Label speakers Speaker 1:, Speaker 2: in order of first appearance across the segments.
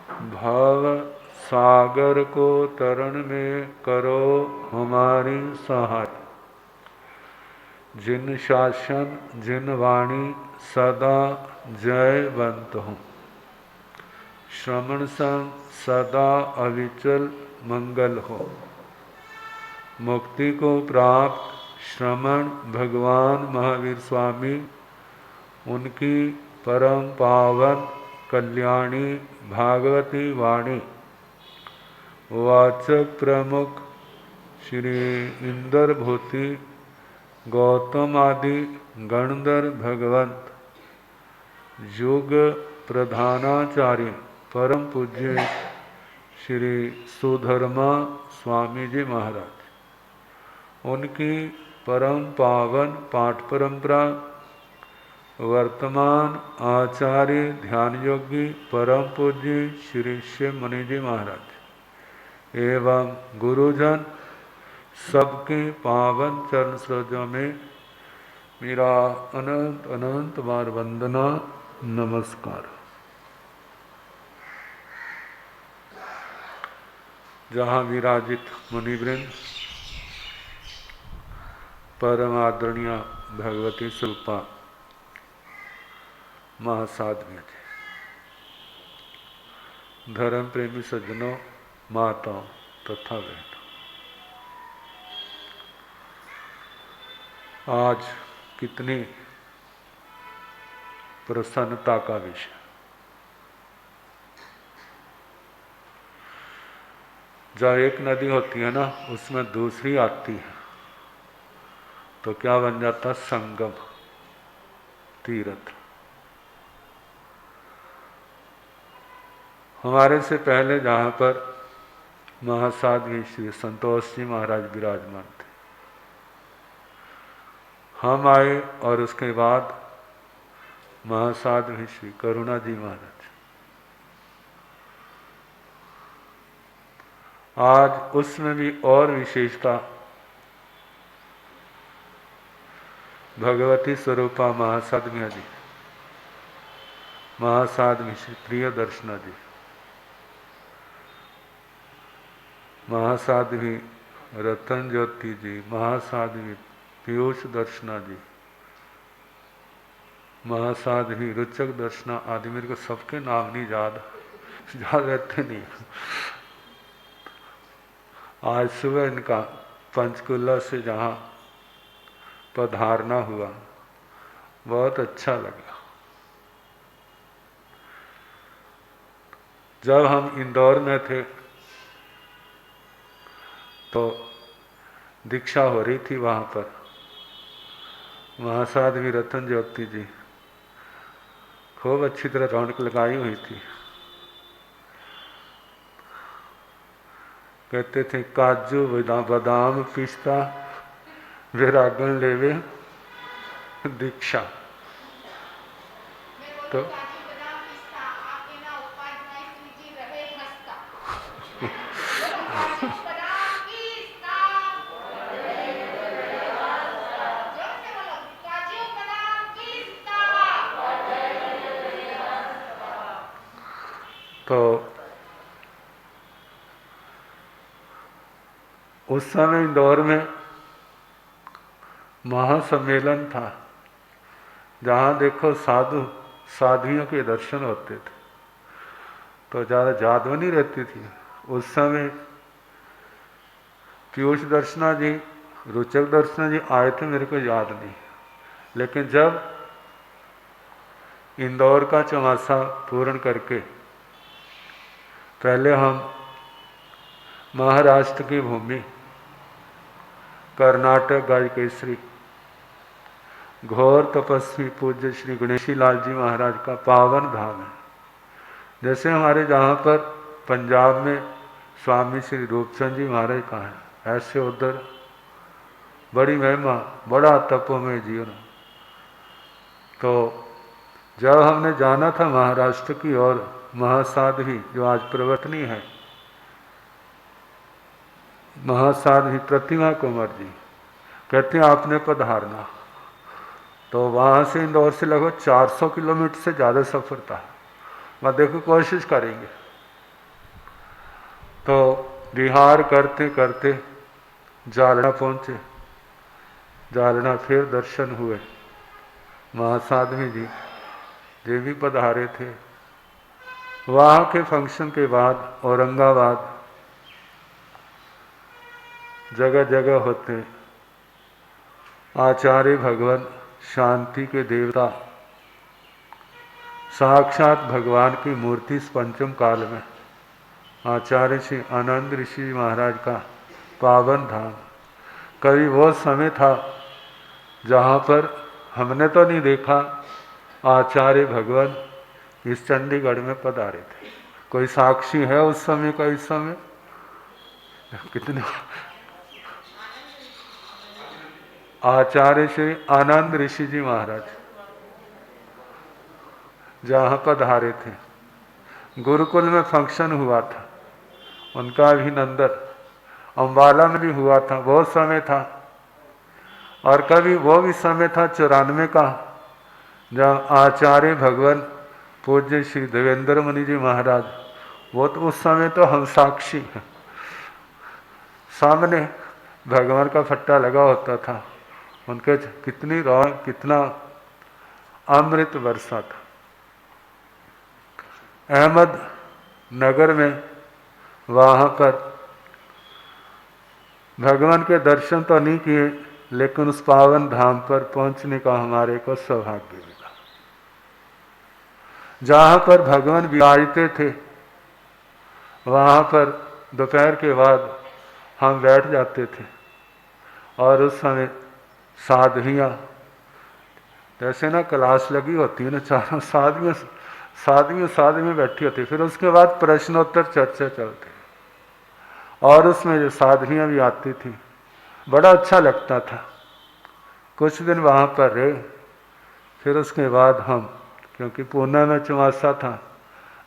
Speaker 1: भव सागर को तरण में करो हमारी सहाय। जिन शासन जिन वाणी सदा जयवंत हूँ। श्रवण संग सदा अविचल मंगल हो। मुक्ति को प्राप्त श्रमण भगवान महावीर स्वामी, उनकी परम पावन कल्याणी भागवती वाणी वाचक प्रमुख श्री इंद्र भूति गौतम आदि गणधर भगवंत युग प्रधानाचार्य परम पूज्य श्री सुधर्मा स्वामी जी महाराज, उनकी परम पावन पाठ परंपरा वर्तमान आचार्य ध्यान योगी परम पूज्य श्री शिव मुनि जी महाराज एवं गुरुजन सबके पावन चरण सरोजों में मेरा अनंत अनंत बार वंदना नमस्कार। जहाँ विराजित मुनिवृंद, परम आदरणीय भगवती स्वरूपा महासाध्वी थे, धर्म प्रेमी सज्जनों, माताओं तथा बहनों, आज कितनी प्रसन्नता का विषय। जब एक नदी होती है ना, उसमें दूसरी आती है तो क्या बन जाता? संगम, तीर्थ। हमारे से पहले जहाँ पर महासाध्वी श्री संतोष जी महाराज विराजमान थे, हम आए और उसके बाद महासाध्वी श्री करुणा जी महाराज। आज उसमें भी और विशेषता भगवती स्वरूपा महासाध्वी जी, महासाध्वी श्री प्रिय दर्शना जी, महासाध्वी रतन ज्योति जी, महासाध्वी पीयूष दर्शना जी, महासाध्वी रुचक दर्शना आदि। मेरे को सबके नाम नहीं याद रहते नहीं। आज सुबह इनका पंचकुला से जहाँ पधारना हुआ, बहुत अच्छा लगा। जब हम इंदौर में थे तो दीक्षा हो रही थी, वहाँ पर महासाध्वी रतन ज्योति जी खूब अच्छी तरह रौनक लगाई हुई थी। कहते थे काजू बादाम पिस्ता वैरागन लेवे दीक्षा। तो उस समय इंदौर में महासम्मेलन था, जहाँ देखो साधु साध्वियों के दर्शन होते थे, तो ज़्यादा जादू नहीं रहती थी। उस समय पीयूष दर्शना जी, रुचक दर्शना जी आए थे, मेरे को याद नहीं। लेकिन जब इंदौर का चौमासा पूर्ण करके पहले हम महाराष्ट्र की भूमि कर्नाटक गायकेश्वरी घोर तपस्वी पूज्य श्री गणेशी लाल जी महाराज का पावन धाम है। जैसे हमारे जहाँ पर पंजाब में स्वामी श्री रूपचंद जी महाराज का है, ऐसे उधर बड़ी महिमा, बड़ा तपोमय जीवन। तो जब हमने जाना था महाराष्ट्र की ओर, महासाध्वी जो आज प्रवर्तनी है, महासाध्वी प्रतिमा कुमार जी कहते हैं आपने पधारना। तो वहाँ से इंदौर से लगभग 400 किलोमीटर से ज़्यादा सफ़र था। वहाँ देखो कोशिश करेंगे तो विहार करते करते जालना पहुँचे। जालना फिर दर्शन हुए। महासाध्वी जी ये भी पधारे थे। वहाँ के फंक्शन के बाद औरंगाबाद जगह जगह होते आचार्य भगवान शांति के देवता, साक्षात भगवान की मूर्ति इस पंचम काल में आचार्य श्री आनंद ऋषि महाराज का पावन धाम। कभी वो समय था जहाँ पर हमने तो नहीं देखा, आचार्य भगवान इस चंडीगढ़ में पधारे थे। कोई साक्षी है उस समय का? इस समय कितने आचार्य श्री आनंद ऋषि जी महाराज जहाँ पधारे थे, गुरुकुल में फंक्शन हुआ था, उनका अभिनंदन अम्बाला में भी हुआ था, बहुत समय था। और कभी वो भी समय था 94 का, जब आचार्य भगवान पूज्य श्री देवेंद्र मुनि जी महाराज, वो तो उस समय तो हम साक्षी हैं, सामने भगवान का फट्टा लगा होता था, उनके कितनी रौनक, कितना अमृत वर्षा था। अहमद नगर में वहाँ पर भगवान के दर्शन तो नहीं किए, लेकिन उस पावन धाम पर पहुंचने का हमारे को सौभाग्य मिला। जहाँ पर भगवान विराजते थे वहाँ पर दोपहर के बाद हम बैठ जाते थे, और उस समय साधवियाँ, जैसे ना क्लास लगी होती है ना, चारों साधवियाँ बैठी होती, फिर उसके बाद प्रश्नोत्तर चर्चा चलती, और उसमें जो साधवियाँ भी आती थी, बड़ा अच्छा लगता था। कुछ दिन वहाँ पर रहे, फिर उसके बाद हम, क्योंकि पूना में चौमासा था,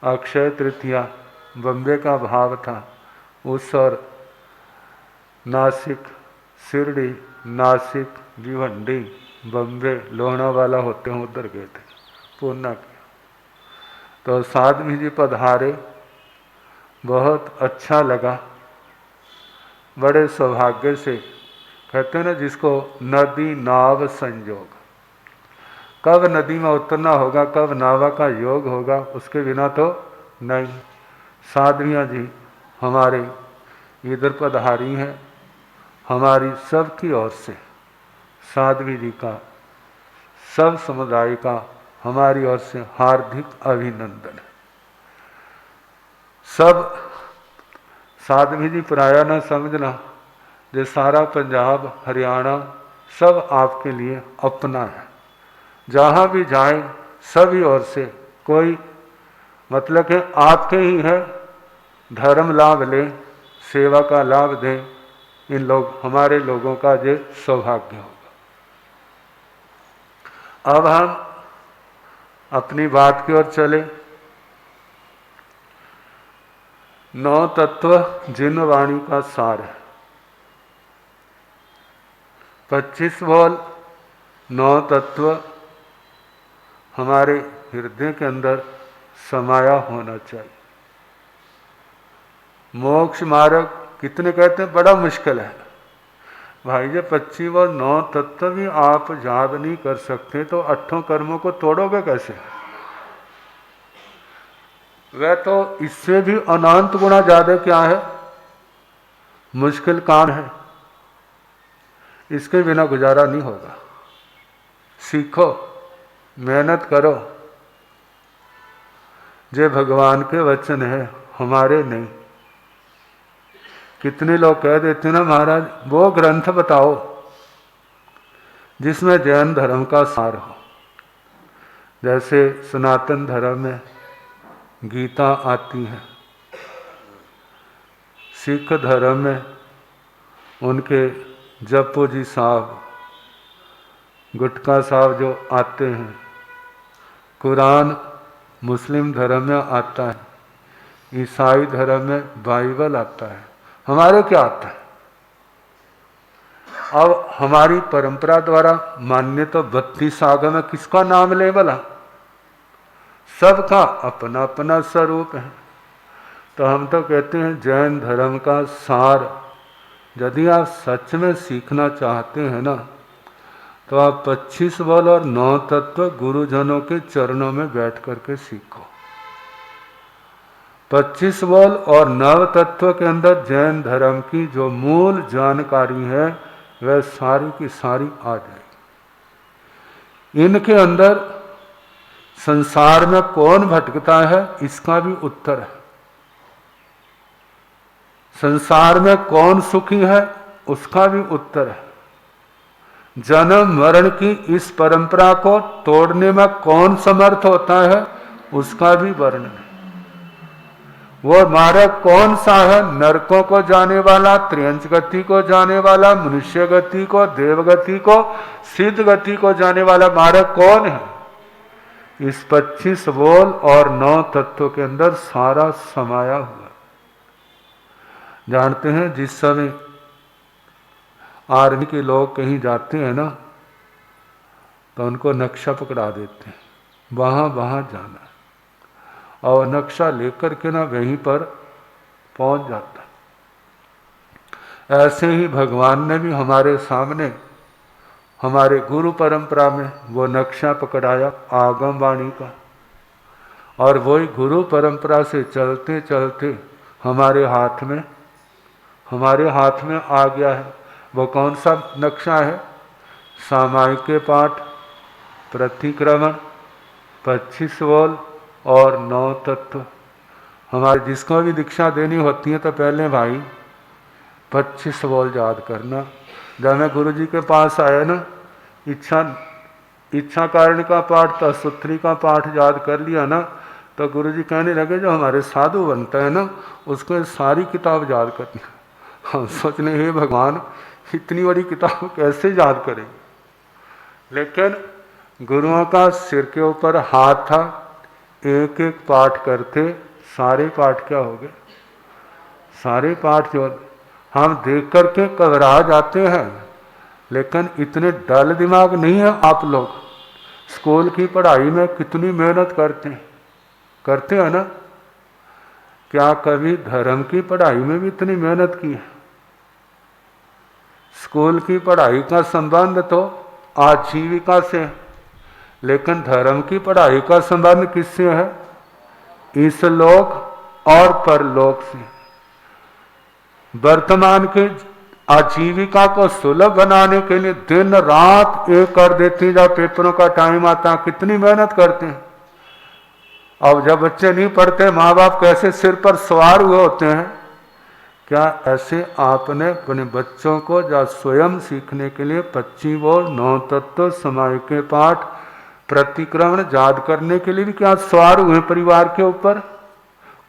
Speaker 1: अक्षय तृतीया, बम्बे का भाव था, उस और नासिक, शिरडी, नासिक, भिवंडी, बम्बे, लोनावाला होते हैं उधर गए थे पूना के। तो साध्वी जी पधारे, बहुत अच्छा लगा। बड़े सौभाग्य से, कहते हैं ना जिसको नदी नाव संयोग, कब नदी में उतरना होगा, कब नावा का योग होगा, उसके बिना तो नहीं। साध्वियाँ जी हमारे इधर पधारी हैं, हमारी सबकी ओर से साध्वी जी का, सब समुदाय का हमारी ओर से हार्दिक अभिनंदन है। सब साध्वी जी पराया न समझना, जो सारा पंजाब हरियाणा सब आपके लिए अपना है। जहाँ भी जाए सभी ओर से, कोई मतलब कि आपके ही है, धर्म लाभ लें, सेवा का लाभ दें, इन लोग हमारे लोगों का जो सौभाग्य होगा। अब हम अपनी बात की ओर चले। 9 तत्व जिन वाणी का सार है। 25 बोल 9 तत्व हमारे हृदय के अंदर समाया होना चाहिए। मोक्ष मार्ग कितने कहते हैं, बड़ा मुश्किल है भाई। जब 25 और 9 तत्व भी आप याद नहीं कर सकते तो 8 कर्मों को तोड़ोगे कैसे? वह तो इससे भी अनंत गुना ज्यादा क्या है, मुश्किल काम है। इसके बिना गुजारा नहीं होगा। सीखो, मेहनत करो। जे भगवान के वचन है, हमारे नहीं। कितने लोग कह देते ना महाराज वो ग्रंथ बताओ जिसमें जैन धर्म का सार हो। जैसे सनातन धर्म में गीता आती है, सिख धर्म में उनके जप्पू जी साहब, गुटका साहब जो आते हैं, कुरान मुस्लिम धर्म में आता है, ईसाई धर्म में बाइबल आता है। हमारे क्या आता है? अब हमारी परंपरा द्वारा मान्य तो 32 आगम में किसका नाम ले भला? सबका अपना अपना स्वरूप है। तो हम तो कहते हैं जैन धर्म का सार, यदि आप सच में सीखना चाहते हैं ना, तो आप 25 बल और 9 तत्व गुरुजनों के चरणों में बैठ करके सीखो। 25 बल और 9 तत्व के अंदर जैन धर्म की जो मूल जानकारी है वह सारी की सारी आ जाएगी। इनके अंदर संसार में कौन भटकता है इसका भी उत्तर है, संसार में कौन सुखी है उसका भी उत्तर है, जन्म मरण की इस परंपरा को तोड़ने में कौन समर्थ होता है उसका भी वर्णन है। वो मार्ग कौन सा है, नरकों को जाने वाला, त्रियंच गति को जाने वाला, मनुष्य गति को, देव गति को, सिद्ध गति को जाने वाला मार्ग कौन है? इस 25 बोल और 9 तत्वों के अंदर सारा समाया हुआ। जानते हैं जिस समय आर्मी के लोग कहीं जाते हैं ना, तो उनको नक्शा पकड़ा देते हैं, वहाँ वहाँ जाना है, और नक्शा लेकर के ना वहीं पर पहुँच जाता है। ऐसे ही भगवान ने भी हमारे सामने हमारे गुरु परंपरा में वो नक्शा पकड़ाया आगम वाणी का, और वही गुरु परंपरा से चलते चलते हमारे हाथ में आ गया है। वो कौन सा नक्शा है? सामायिक पाठ, प्रतिक्रमण, 25 बोल और 9 तत्व। हमारे जिसको भी दीक्षा देनी होती है तो पहले भाई 25 बोल याद करना। जब मैं गुरु जी के पास आया ना, इच्छा कारण का पाठ, तत्सूत्री का पाठ याद कर लिया ना, तो गुरु जी कहने लगे जो हमारे साधु बनता है ना उसको सारी किताब याद करनी। हम सोचने हे भगवान इतनी बड़ी किताब कैसे याद करें, लेकिन गुरुओं का सिर के ऊपर हाथ था, एक एक पाठ करते सारे पाठ क्या हो गए, सारे पाठ जो हम देख करके घबरा जाते हैं, लेकिन इतने डल दिमाग नहीं है आप लोग। स्कूल की पढ़ाई में कितनी मेहनत करते हैं ना, क्या कभी धर्म की पढ़ाई में भी इतनी मेहनत की है? स्कूल की पढ़ाई का संबंध तो आजीविका से, लेकिन धर्म की पढ़ाई का संबंध किससे है? इस लोक और परलोक से। वर्तमान के आजीविका को सुलभ बनाने के लिए दिन रात एक कर देते हैं। जब पेपरों का टाइम आता है कितनी मेहनत करते हैं। अब जब बच्चे नहीं पढ़ते, माँ बाप कैसे सिर पर सवार हुए होते हैं। क्या ऐसे आपने अपने बच्चों को जब स्वयं सीखने के लिए 25 बोल, 9 तत्व, सामायिक पाठ, प्रतिक्रमण याद करने के लिए भी क्या सवार हुए परिवार के ऊपर?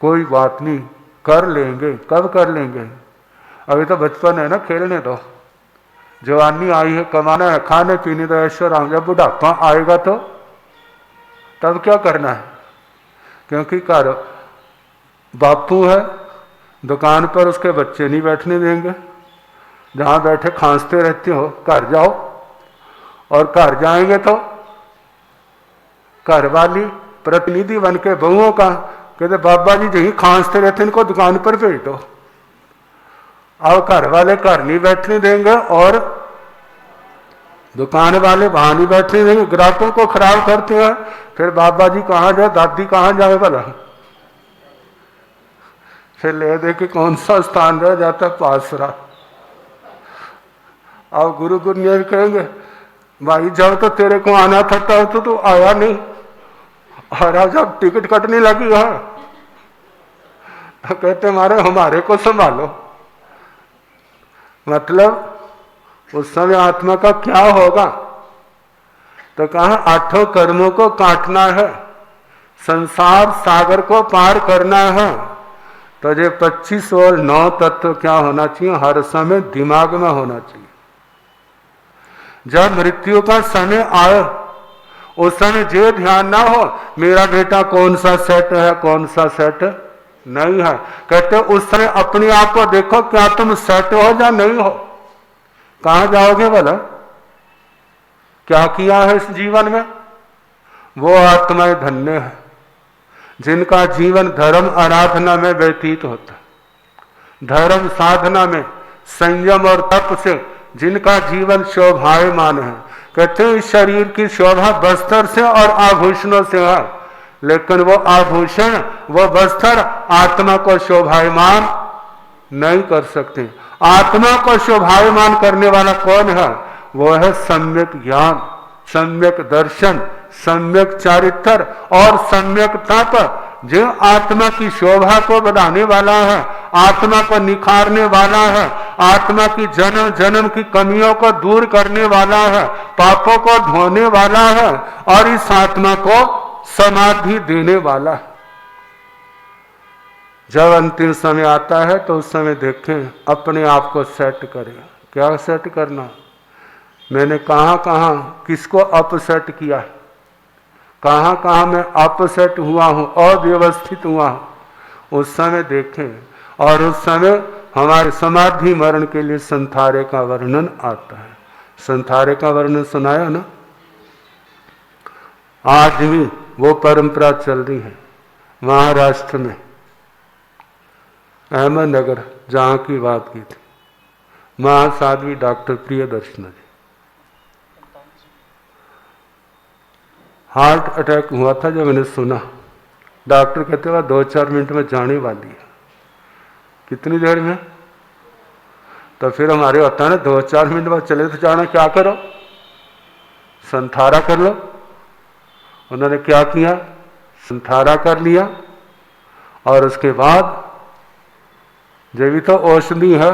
Speaker 1: कोई बात नहीं, कर लेंगे। कब कर लेंगे? अभी तो बचपन है ना, खेलने दो। जवानी आई है, कमाना है, खाने पीने दो, ऐश्वर्य। जब बुढ़ापा आएगा तो तब क्या करना है? क्योंकि घर बापू है, दुकान पर उसके बच्चे नहीं बैठने देंगे। जहाँ बैठे खांसते रहते हो, घर जाओ। और घर जाएंगे तो घर वाली प्रतिनिधि बन के बहुओं का कहते बाबा जी यही खांसते रहते, इनको दुकान पर भेज दो। अब घर वाले घर नहीं बैठने देंगे और दुकान वाले वहां नहीं बैठने देंगे, ग्राहकों को खराब करते हैं। फिर बाबा जी कहाँ जाए, दादी कहाँ जाए भला? फिर ले दे के कौन सा स्थान रह जाता है? पासरा। अब गुरु गुरु कहेंगे भाई जब तो तेरे को आना था तब तो तू आया नहीं, और जब टिकट कटने लगी है तो कहते मारे हमारे को संभालो। मतलब उस समय आत्मा का क्या होगा? तो कहा 8 कर्मों को काटना है, संसार सागर को पार करना है। तो ये 25 और 9 तत्व क्या होना चाहिए? हर समय दिमाग में होना चाहिए। जब मृत्यु का समय आए उस समय ये ध्यान ना हो मेरा बेटा कौन सा सेट है, कौन सा सेट नहीं है। कहते उस समय अपने आप को देखो, क्या तुम सेट हो या नहीं हो? कहां जाओगे भला? क्या किया है इस जीवन में? वो आत्माएं धन्य है जिनका जीवन धर्म आराधना में व्यतीत होता, धर्म साधना में संयम और तप से जिनका जीवन शोभायमान है। कहते हैं शरीर की शोभा बस्तर से और आभूषणों से है, लेकिन वो आभूषण वो बस्तर आत्मा को शोभायमान नहीं कर सकते। आत्मा को शोभायमान करने वाला कौन है? वो है सम्यक ज्ञान, सम्यक दर्शन, सम्यक चारित्र और सम्यक तप, जो आत्मा की शोभा को बढ़ाने वाला है, आत्मा को निखारने वाला है, आत्मा की जन्म जन्म की कमियों को दूर करने वाला है, पापों को धोने वाला है और इस आत्मा को समाधि देने वाला है। जब अंतिम समय आता है तो उस समय देखें, अपने आप को सेट करें। क्या सेट करना? मैंने कहाँ कहाँ किसको अपसेट किया है, कहाँ कहाँ मैं अपसेट हुआ हूँ, अव्यवस्थित हुआ हूँ, उस समय देखें। और उस समय हमारे समाधि मरण के लिए संथारे का वर्णन आता है। संथारे का वर्णन सुनाया ना? आज भी वो परंपरा चल रही है महाराष्ट्र में, अहमदनगर, जहाँ की बात की थी महासाध्वी डॉक्टर प्रियदर्शना जी। हार्ट अटैक हुआ था जब मैंने सुना, डॉक्टर कहते हुआ 2-4 मिनट में जाने वाली है। कितनी देर में? तो फिर हमारे होता है ना 2-4 मिनट बाद चले तो जाना, क्या करो? संथारा कर लो। उन्होंने क्या किया? संथारा कर लिया और उसके बाद जब भी तो औषधि है,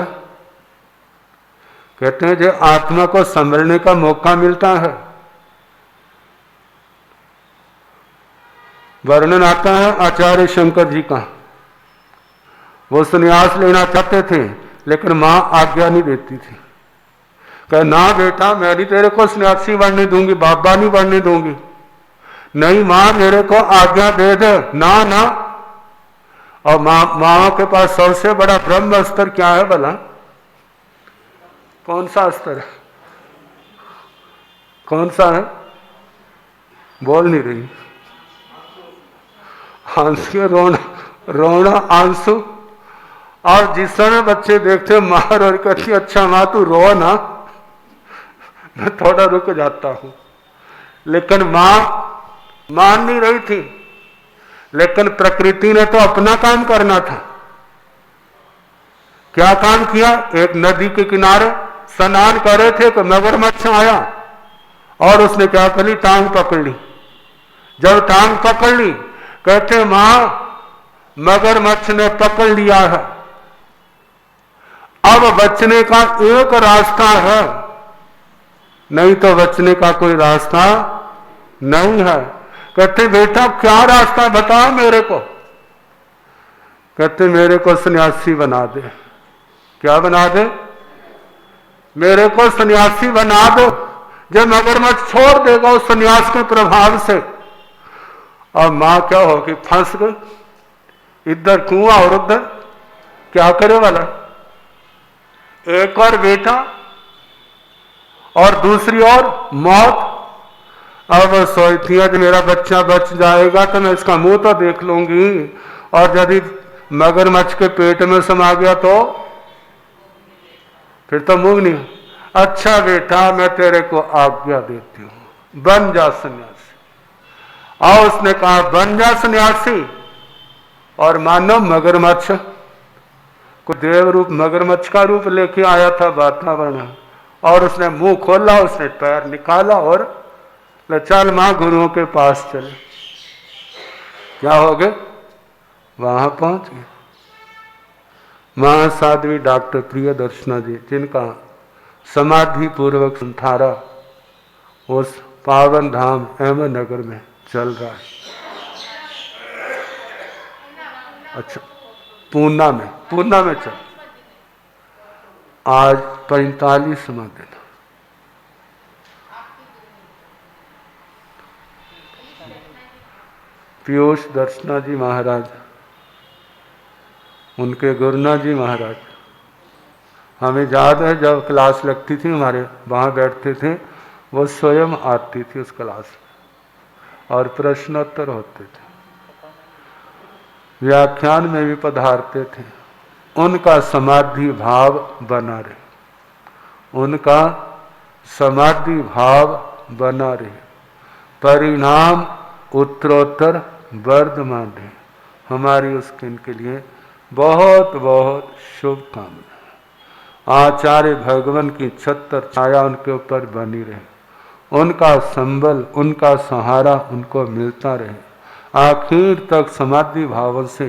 Speaker 1: कहते हैं जो आत्मा को संभलने का मौका मिलता है। वर्णन आता है आचार्य शंकर जी का, वो संन्यास लेना चाहते थे लेकिन मां आज्ञा नहीं देती थी। कहे ना बेटा, मैं नहीं तेरे को सन्यासी बनने दूंगी, बाबा नहीं बनने दूंगी। नहीं मां, मेरे को आज्ञा दे दे। ना ना। और माँ के पास सबसे बड़ा ब्रह्म अस्त्र क्या है भला? कौन सा अस्त्र है? कौन सा है? बोल नहीं रही। आंसू, रोना आंसू। और जिस समय बच्चे देखते मार और कहती अच्छा माँ तू रो ना, मैं थोड़ा रुक जाता हूं। लेकिन मां मान नहीं रही थी, लेकिन प्रकृति ने तो अपना काम करना था। क्या काम किया? एक नदी के किनारे स्नान कर रहे थे कि मगरमच्छ आया और उसने क्या कर ली? टांग पकड़ ली। जब टांग पकड़ ली, कहते मां मगरमच्छ ने पकड़ लिया है, अब बचने का एक रास्ता है, नहीं तो बचने का कोई रास्ता नहीं है। कहते बेटा क्या रास्ता बताओ मेरे को? कहते मेरे को सन्यासी बना दे। क्या बना दे? मेरे को सन्यासी बना दो। जब मगरमच्छ छोड़ देगा उस सन्यास के प्रभाव से, और मां क्या होगी? फंस गई, इधर कुआं और उधर, क्या करे वाला? एक और बेटा और दूसरी ओर मौत। अब सोचती है कि मेरा बच्चा बच जाएगा तो मैं इसका मुंह तो देख लूंगी, और यदि मगरमच्छ के पेट में समा गया तो फिर तो मुंह नहीं। अच्छा बेटा मैं तेरे को आज्ञा देती हूं, बन जा सन्यासी। और उसने कहा बन जा सन्यासी, और मानो मगरमच्छ को देव रूप मगरमच्छ का रूप लेके आया था वातावरण, और उसने मुंह खोला, उसने पैर निकाला और चल मां गुरुओं के पास चले। क्या हो गए? वहां पहुंच गए। महासाध्वी डॉक्टर प्रियदर्शना जी, जिनका समाधि पूर्वक संथारा उस पावन धाम अहमदनगर में चल रहा है। अच्छा, पूना में चल। आज 45वां दिन। पीयूष दर्शना जी महाराज, उनके गुरुनाथ जी महाराज, हमें याद है जब क्लास लगती थी हमारे वहाँ बैठते थे, वो स्वयं आती थी उस क्लास में और प्रश्नोत्तर होते थे। व्याख्यान में भी पधारते थे, उनका समाधि भाव बना रहे, उनका समाधि भाव बना रहे, परिणाम उत्तरोत्तर वर्धमान रहे। हमारी उसके इनके लिए बहुत बहुत शुभकामना। आचार्य भगवान की छत्र छाया उनके ऊपर बनी रहे, उनका संबल, उनका सहारा उनको मिलता रहे, आखिर तक समाधि भाव से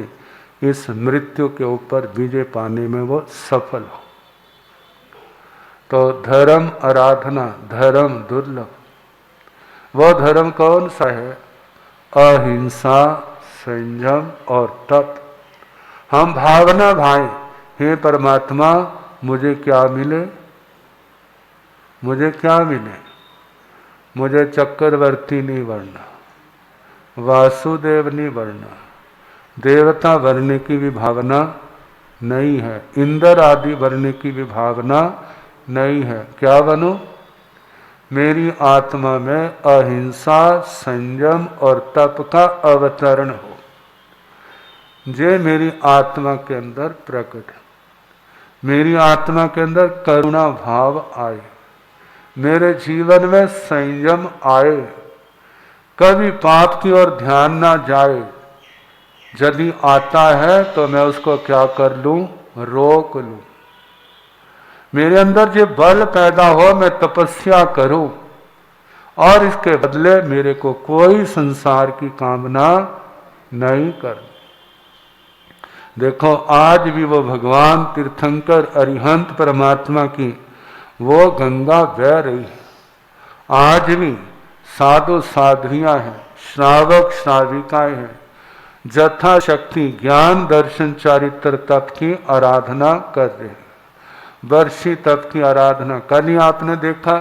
Speaker 1: इस मृत्यु के ऊपर विजय पाने में वो सफल हो। तो धर्म आराधना, धर्म दुर्लभ। वो धर्म कौन सा है? अहिंसा, संयम और तप। हम भावना भाई, हे परमात्मा मुझे क्या मिले, मुझे क्या मिले? मुझे चक्रवर्ती नहीं बनना, वासुदेव नहीं बनना, देवता बनने की भी भावना नहीं है, इंद्र आदि बनने की भी भावना नहीं है। क्या बनूं? मेरी आत्मा में अहिंसा, संयम और तप का अवतरण हो, जे मेरी आत्मा के अंदर प्रकट है। मेरी आत्मा के अंदर करुणा भाव आए, मेरे जीवन में संयम आए, कभी पाप की ओर ध्यान ना जाए। यदि आता है तो मैं उसको क्या कर लूं? रोक लूं। मेरे अंदर जो बल पैदा हो, मैं तपस्या करूं और इसके बदले मेरे को कोई संसार की कामना नहीं कर। देखो आज भी वो भगवान तीर्थंकर अरिहंत परमात्मा की वो गंगा बह रही है। आज भी साधु साध्वियां हैं, श्रावक श्राविकाएं हैं, जथा शक्ति ज्ञान दर्शन चारित्र तप की आराधना कर रहे हैं। वर्षी तप की आराधना। कल ही आपने देखा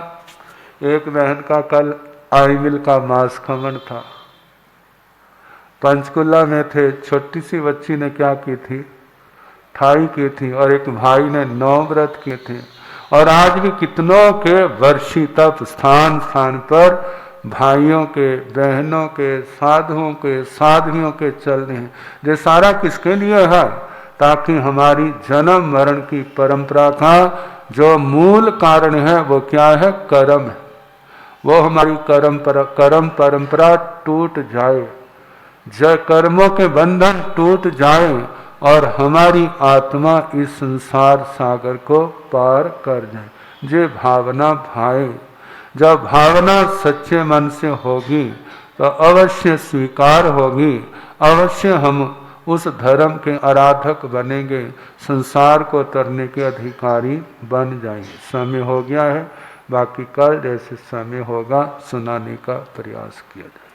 Speaker 1: एक बहन का कल आईमिल का मास खमन था, पंचकुला में थे। छोटी सी बच्ची ने क्या की थी? ठाई की थी, और एक भाई ने 9 व्रत किए थे। और आज भी कितनों के वर्षी तप स्थान स्थान पर भाइयों के, बहनों के, साधुओं के, साध्वियों के चल रहे हैं। ये सारा किसके लिए है? ताकि हमारी जन्म मरण की परंपरा का जो मूल कारण है वो क्या है? कर्म है। वो हमारी कर्म परंपरा टूट जाए, कर्मों के बंधन टूट जाए और हमारी आत्मा इस संसार सागर को पार कर जाए। जे भावना भाए, जब भावना सच्चे मन से होगी तो अवश्य स्वीकार होगी, अवश्य हम उस धर्म के आराधक बनेंगे, संसार को तरने के अधिकारी बन जाएंगे। समय हो गया है, बाकी कल जैसे समय होगा सुनाने का प्रयास किया जाए।